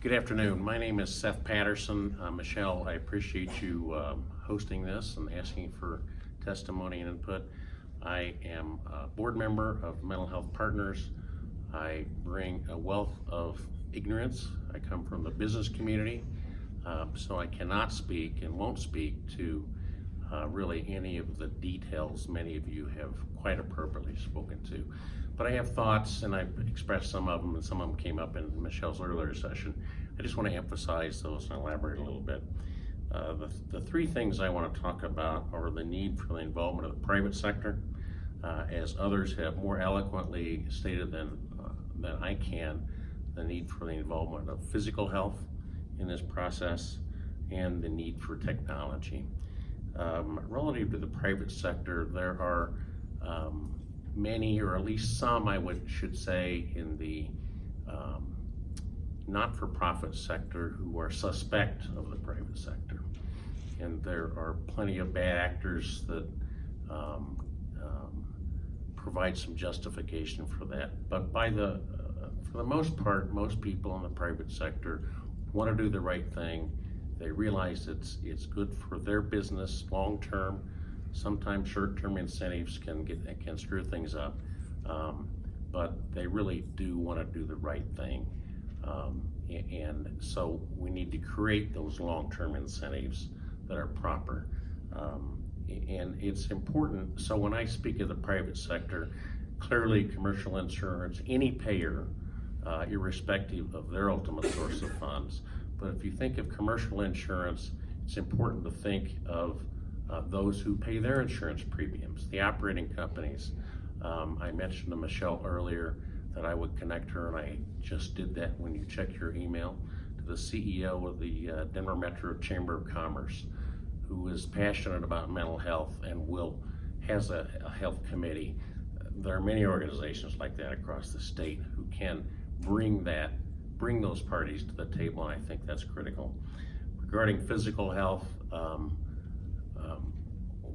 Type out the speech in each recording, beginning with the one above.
Good afternoon. My name is Seth Patterson. Michelle, I appreciate you hosting this and asking for testimony and input. I am a board member of Mental Health Partners. I bring a wealth of ignorance. I come from the business community, so I cannot speak and won't speak to really any of the details many of you have quite appropriately spoken to. But I have thoughts, and I've expressed some of them, and some of them came up in Michelle's earlier session. I just want to emphasize those and elaborate a little bit. The three things I want to talk about are the need for the involvement of the private sector, as others have more eloquently stated than I can, the need for the involvement of physical health in this process, and the need for technology. Relative to the private sector, there are many, or at least some, should say, in the not-for-profit sector who are suspect of the private sector. And there are plenty of bad actors that provide some justification for that. But for the most part, most people in the private sector want to do the right thing. They realize it's good for their business long-term. Sometimes short-term incentives can screw things up, but they really do want to do the right thing. And so we need to create those long-term incentives that are proper. And it's important, so when I speak of the private sector, clearly commercial insurance, any payer, irrespective of their ultimate source of funds. But if you think of commercial insurance, it's important to think of those who pay their insurance premiums, the operating companies. I mentioned to Michelle earlier that I would connect her, and I just did that when you check your email, to the CEO of the Denver Metro Chamber of Commerce, who is passionate about mental health and has a health committee. There are many organizations like that across the state who can bring those parties to the table, and I think that's critical. Regarding physical health,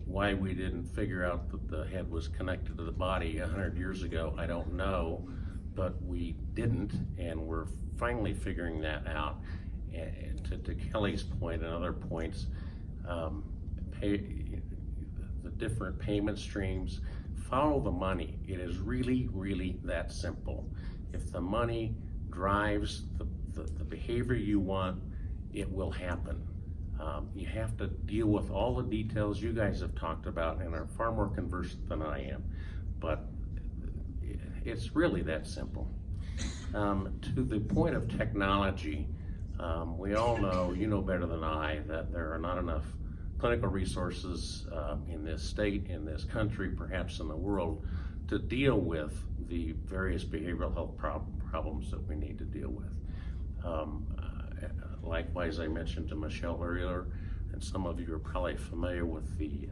why we didn't figure out that the head was connected to the body 100 years ago, I don't know, but we didn't, and we're finally figuring that out. And to Kelly's point and other points, the different payment streams, follow the money. It is really, really that simple. If the money drives the behavior you want, it will happen. You have to deal with all the details you guys have talked about and are far more conversant than I am, but it's really that simple. To the point of technology, we all know, you know better than I, that there are not enough clinical resources in this state, in this country, perhaps in the world, to deal with the various behavioral health problems that we need to deal with. Likewise, I mentioned to Michelle earlier, and some of you are probably familiar with the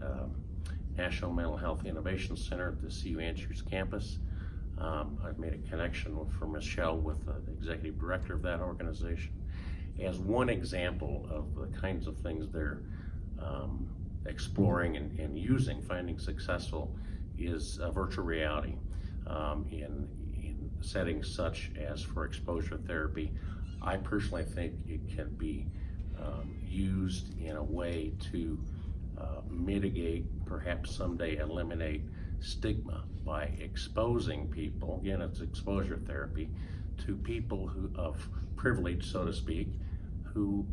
National Mental Health Innovation Center at the CU Andrews campus. I've made a connection for Michelle with the executive director of that organization. As one example of the kinds of things they're exploring and using, finding successful, is virtual reality in settings such as for exposure therapy. I personally think it can be used in a way to mitigate, perhaps someday eliminate, stigma by exposing people, again it's exposure therapy, to people of privilege, so to speak, who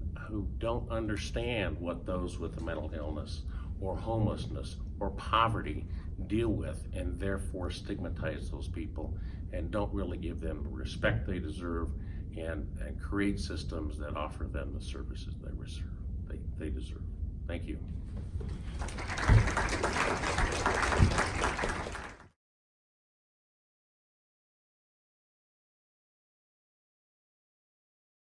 don't understand what those with a mental illness or homelessness or poverty deal with, and therefore stigmatize those people and don't really give them the respect they deserve, and create systems that offer them the services they deserve. Thank you.